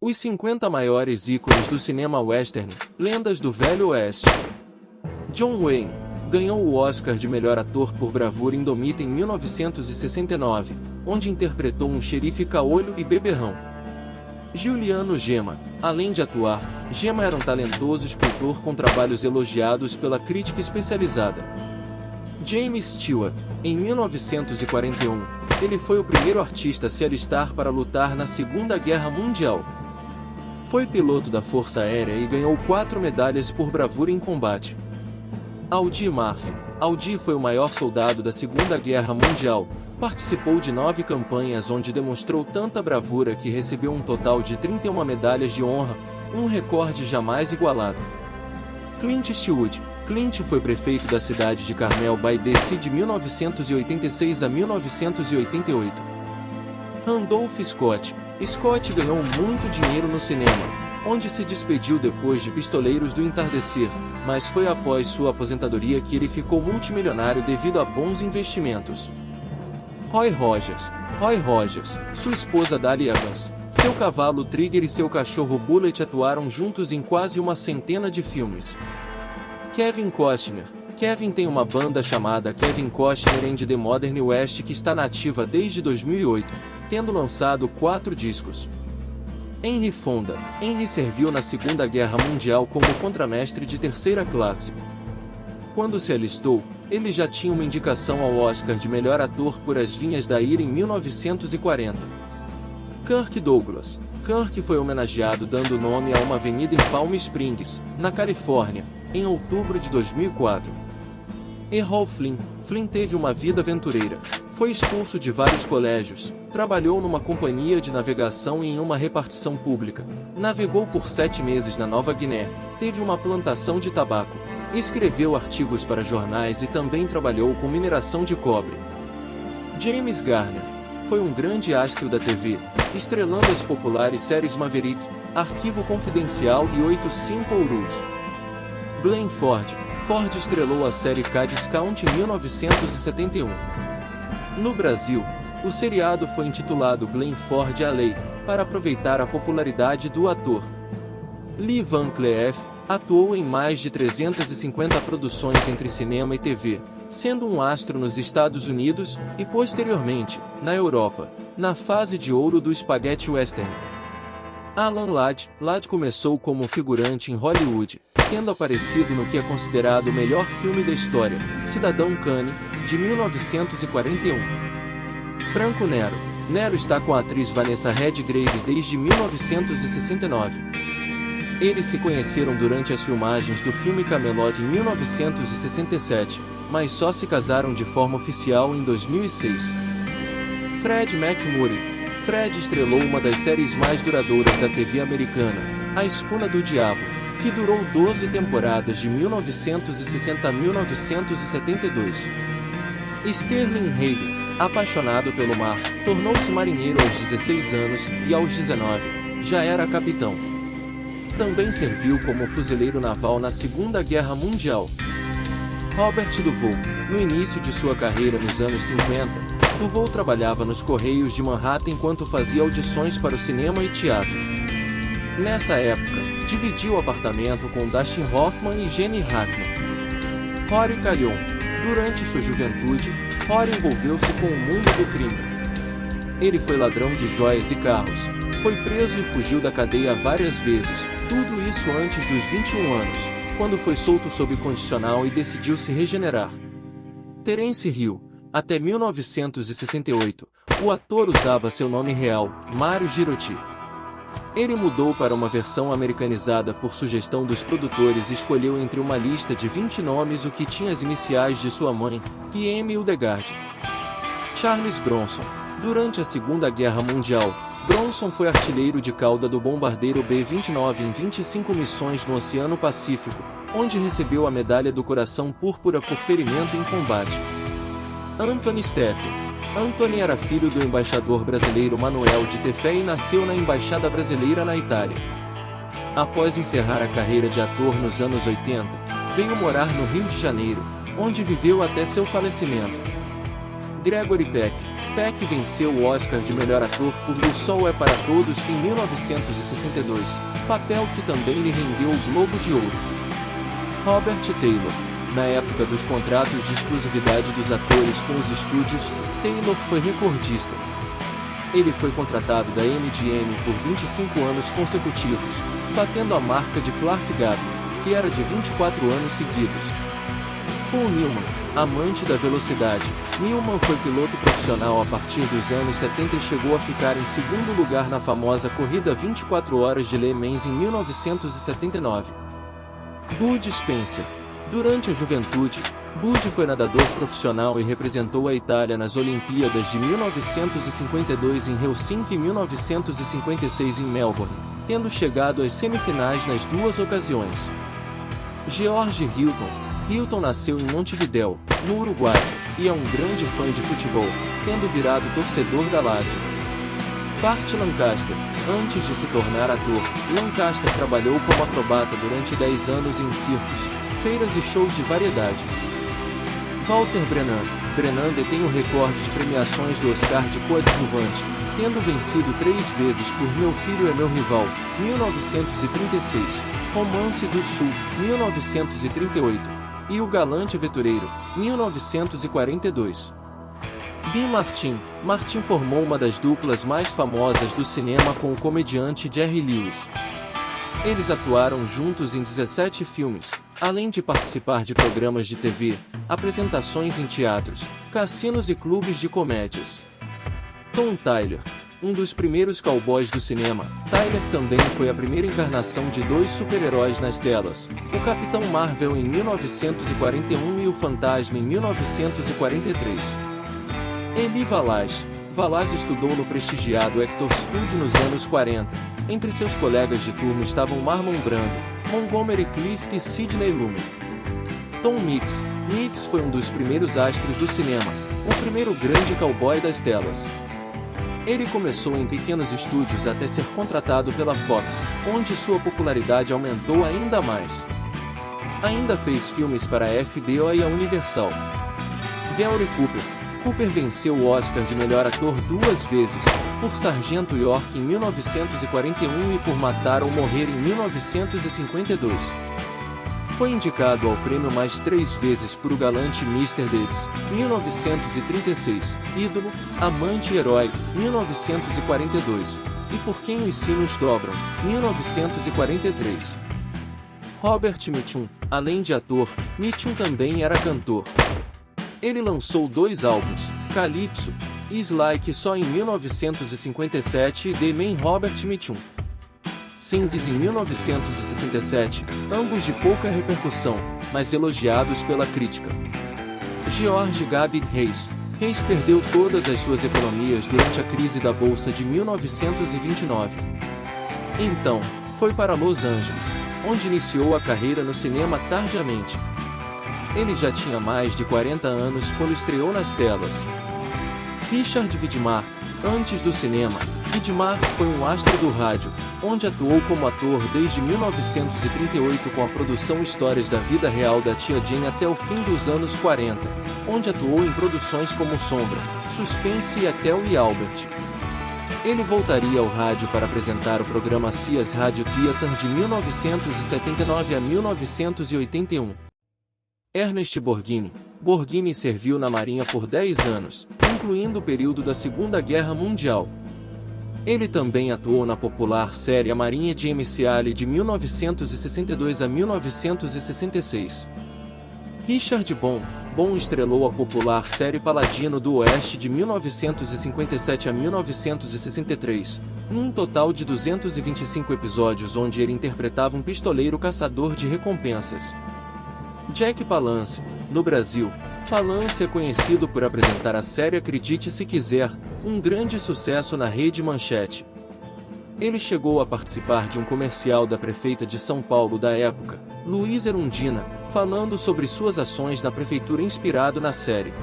Os 50 maiores ícones do cinema western, lendas do Velho Oeste. John Wayne ganhou o Oscar de melhor ator por Bravura Indomita em 1969, onde interpretou um xerife caolho e beberrão. Giuliano Gemma, além de atuar, Gemma era um talentoso escultor com trabalhos elogiados pela crítica especializada. James Stewart, em 1941, ele foi o primeiro artista a se alistar para lutar na Segunda Guerra Mundial. Foi piloto da Força Aérea e ganhou 4 medalhas por bravura em combate. Audie Murphy. Audie foi o maior soldado da Segunda Guerra Mundial, participou de 9 campanhas onde demonstrou tanta bravura que recebeu um total de 31 medalhas de honra, um recorde jamais igualado. Clint Eastwood. Clint foi prefeito da cidade de Carmel by the Sea de 1986 a 1988. Randolph Scott. Scott ganhou muito dinheiro no cinema, onde se despediu depois de Pistoleiros do Entardecer, mas foi após sua aposentadoria que ele ficou multimilionário devido a bons investimentos. Roy Rogers. Roy Rogers, sua esposa Dali Evans, seu cavalo Trigger e seu cachorro Bullet atuaram juntos em quase uma centena de filmes. Kevin Costner. Kevin tem uma banda chamada Kevin Costner and the Modern West que está nativa desde 2008, tendo lançado 4 discos. Henry Fonda. Henry serviu na Segunda Guerra Mundial como contramestre de 3ª classe. Quando se alistou, ele já tinha uma indicação ao Oscar de melhor ator por As Vinhas da Ira em 1940. Kirk Douglas. Kirk foi homenageado dando nome a uma avenida em Palm Springs, na Califórnia, em outubro de 2004. Errol Flynn. Flynn teve uma vida aventureira. Foi expulso de vários colégios, trabalhou numa companhia de navegação e em uma repartição pública, navegou por 7 meses na Nova Guiné, teve uma plantação de tabaco, escreveu artigos para jornais e também trabalhou com mineração de cobre. James Garner foi um grande astro da TV, estrelando as populares séries Maverick, Arquivo Confidencial e 8 Simple Rules. Glenn Ford. Ford estrelou a série Cadiz Count em 1971. No Brasil, o seriado foi intitulado Glenn Ford a Lei, para aproveitar a popularidade do ator. Lee Van Cleef atuou em mais de 350 produções entre cinema e TV, sendo um astro nos Estados Unidos e, posteriormente, na Europa, na fase de ouro do spaghetti western. Alan Ladd. Ladd começou como figurante em Hollywood, tendo aparecido no que é considerado o melhor filme da história, Cidadão Kane, de 1941. Franco Nero. Nero está com a atriz Vanessa Redgrave desde 1969. Eles se conheceram durante as filmagens do filme Camelot em 1967, mas só se casaram de forma oficial em 2006. Fred MacMurray. Fred estrelou uma das séries mais duradouras da TV americana, A Escuna do Diabo, que durou 12 temporadas de 1960 a 1972. Sterling Hayden, apaixonado pelo mar, tornou-se marinheiro aos 16 anos e aos 19, já era capitão. Também serviu como fuzileiro naval na Segunda Guerra Mundial. Robert Duvall. No início de sua carreira nos anos 50, Duvall trabalhava nos Correios de Manhattan enquanto fazia audições para o cinema e teatro. Nessa época, dividiu apartamento com Dustin Hoffman e Gene Hackman. Rory Calhoun. Durante sua juventude, Rory envolveu-se com o mundo do crime. Ele foi ladrão de joias e carros, foi preso e fugiu da cadeia várias vezes, tudo isso antes dos 21 anos, quando foi solto sob condicional e decidiu se regenerar. Terence Hill. Até 1968, o ator usava seu nome real, Mario Girotti. Ele mudou para uma versão americanizada por sugestão dos produtores e escolheu entre uma lista de 20 nomes o que tinha as iniciais de sua mãe, Kiemi Hildegard. Charles Bronson. Durante a Segunda Guerra Mundial, Bronson foi artilheiro de cauda do bombardeiro B-29 em 25 missões no Oceano Pacífico, onde recebeu a Medalha do Coração Púrpura por ferimento em combate. Anthony Stephen. Anthony era filho do embaixador brasileiro Manuel de Tefé e nasceu na Embaixada Brasileira na Itália. Após encerrar a carreira de ator nos anos 80, veio morar no Rio de Janeiro, onde viveu até seu falecimento. Gregory Peck. Peck venceu o Oscar de melhor ator por O Sol é para Todos em 1962, papel que também lhe rendeu o Globo de Ouro. Robert Taylor. Na época dos contratos de exclusividade dos atores com os estúdios, Taylor foi recordista. Ele foi contratado da MGM por 25 anos consecutivos, batendo a marca de Clark Gable, que era de 24 anos seguidos. Paul Newman, amante da velocidade, Newman foi piloto profissional a partir dos anos 70 e chegou a ficar em segundo lugar na famosa corrida 24 horas de Le Mans em 1979. Bud Spencer. Durante a juventude, Bud foi nadador profissional e representou a Itália nas Olimpíadas de 1952 em Helsinki e 1956 em Melbourne, tendo chegado às semifinais nas duas ocasiões. George Hilton. Hilton nasceu em Montevidéu, no Uruguai, e é um grande fã de futebol, tendo virado torcedor da Lazio. Burt Lancaster. Antes de se tornar ator, Lancaster trabalhou como acrobata durante 10 anos em circos, feiras e shows de variedades. Walter Brennan. Brennan detém o recorde de premiações do Oscar de coadjuvante, tendo vencido 3 vezes por Meu Filho é Meu Rival, 1936, Romance do Sul, 1938, e O Galante Aventureiro, 1942. Dean Martin. Martin formou uma das duplas mais famosas do cinema com o comediante Jerry Lewis. Eles atuaram juntos em 17 filmes, além de participar de programas de TV, apresentações em teatros, cassinos e clubes de comédias. Tom Tyler. Um dos primeiros cowboys do cinema, Tyler também foi a primeira encarnação de 2 super-heróis nas telas, o Capitão Marvel em 1941 e o Fantasma em 1943. Eli Wallach. Wallach estudou no prestigiado Hector Studio nos anos 40. Entre seus colegas de turma estavam Marlon Brando, Montgomery Clift e Sidney Lumet. Tom Mix. Mix foi um dos primeiros astros do cinema, o primeiro grande cowboy das telas. Ele começou em pequenos estúdios até ser contratado pela Fox, onde sua popularidade aumentou ainda mais. Ainda fez filmes para a HBO e a Universal. Gary Cooper. Cooper venceu o Oscar de melhor ator 2 vezes, por Sargento York em 1941 e por Matar ou Morrer em 1952. Foi indicado ao prêmio mais 3 vezes por O Galante Mr. Deeds, 1936, Ídolo, Amante e Herói, 1942, e Por Quem os Sinos Dobram, 1943. Robert Mitchum. Além de ator, Mitchum também era cantor. Ele lançou 2 álbuns, Calypso e Like só em 1957 e The Man Robert Mitchum Singles em 1967, ambos de pouca repercussão, mas elogiados pela crítica. George Gabi Reis. Reis perdeu todas as suas economias durante a crise da Bolsa de 1929. Então, foi para Los Angeles, onde iniciou a carreira no cinema tardiamente. Ele já tinha mais de 40 anos quando estreou nas telas. Richard Widmark. Antes do cinema, Widmark foi um astro do rádio, onde atuou como ator desde 1938 com a produção Histórias da Vida Real da Tia Jane até o fim dos anos 40, onde atuou em produções como Sombra, Suspense e Ethel e Albert. Ele voltaria ao rádio para apresentar o programa Cias Radio Theater de 1979 a 1981. Ernest Borgnine. Borgnine serviu na Marinha por 10 anos, incluindo o período da Segunda Guerra Mundial. Ele também atuou na popular série A Marinha de MC Ali de 1962 a 1966. Richard Bon. Bon estrelou a popular série Paladino do Oeste de 1957 a 1963, num total de 225 episódios onde ele interpretava um pistoleiro caçador de recompensas. Jack Palance. No Brasil, Palance é conhecido por apresentar a série Acredite Se Quiser, um grande sucesso na Rede Manchete. Ele chegou a participar de um comercial da prefeita de São Paulo da época, Luísa Erundina, falando sobre suas ações na prefeitura inspirado na série.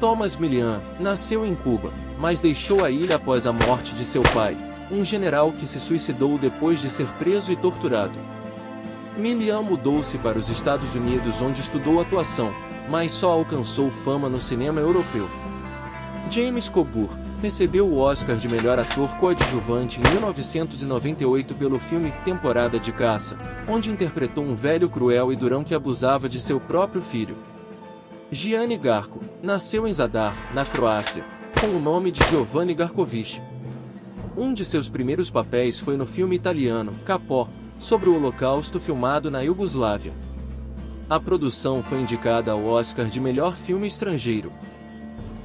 Thomas Milian. Nasceu em Cuba, mas deixou a ilha após a morte de seu pai, um general que se suicidou depois de ser preso e torturado. Milian mudou-se para os Estados Unidos onde estudou atuação, mas só alcançou fama no cinema europeu. James Coburn recebeu o Oscar de melhor ator coadjuvante em 1998 pelo filme Temporada de Caça, onde interpretou um velho cruel e durão que abusava de seu próprio filho. Gianni Garco nasceu em Zadar, na Croácia, com o nome de Giovanni Garkovic. Um de seus primeiros papéis foi no filme italiano Capó, sobre o Holocausto, filmado na Iugoslávia. A produção foi indicada ao Oscar de melhor filme estrangeiro.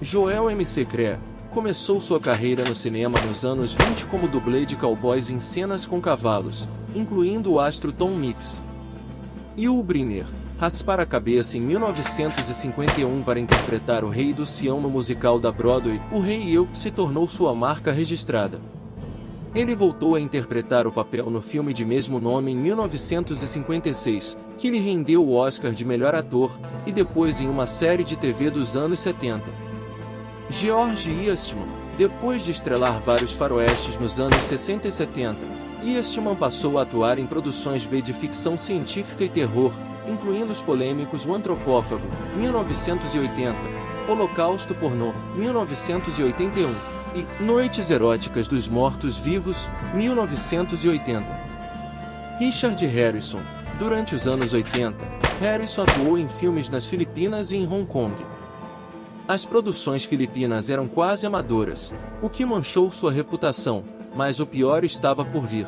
Joel McCrea começou sua carreira no cinema nos anos 20 como dublê de cowboys em cenas com cavalos, incluindo o astro Tom Mix. Yul Brynner raspara a cabeça em 1951 para interpretar o Rei do Sião no musical da Broadway. O Rei Eu se tornou sua marca registrada. Ele voltou a interpretar o papel no filme de mesmo nome em 1956, que lhe rendeu o Oscar de melhor ator, e depois em uma série de TV dos anos 70. George Eastman, depois de estrelar vários faroestes nos anos 60 e 70, Eastman passou a atuar em produções B de ficção científica e terror, incluindo os polêmicos O Antropófago, 1980, Holocausto Pornô, 1981, e Noites Eróticas dos Mortos-Vivos, 1980. Richard Harrison. Durante os anos 80, Harrison atuou em filmes nas Filipinas e em Hong Kong. As produções filipinas eram quase amadoras, o que manchou sua reputação, mas o pior estava por vir.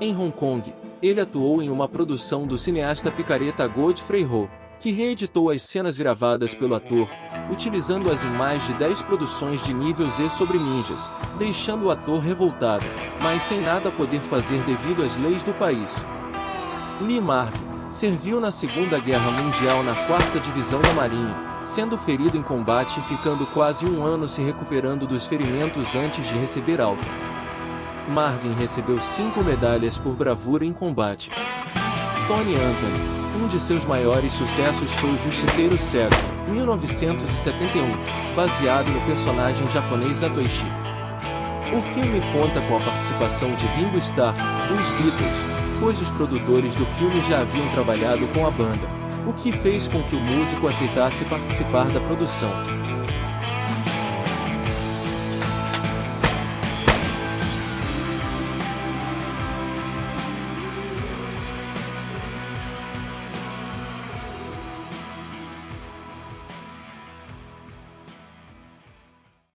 Em Hong Kong, ele atuou em uma produção do cineasta picareta Godfrey Ho, que reeditou as cenas gravadas pelo ator, utilizando-as em mais de 10 produções de nível Z sobre ninjas, deixando o ator revoltado, mas sem nada poder fazer devido às leis do país. Lee Marvin serviu na Segunda Guerra Mundial na 4ª Divisão da Marinha, sendo ferido em combate e ficando quase um ano se recuperando dos ferimentos antes de receber alta. Marvin recebeu 5 medalhas por bravura em combate. Tony Anthony. Um de seus maiores sucessos foi O Justiceiro Cego, 1971, baseado no personagem japonês Satoshi. O filme conta com a participação de Ringo Starr, dos Beatles, pois os produtores do filme já haviam trabalhado com a banda, o que fez com que o músico aceitasse participar da produção.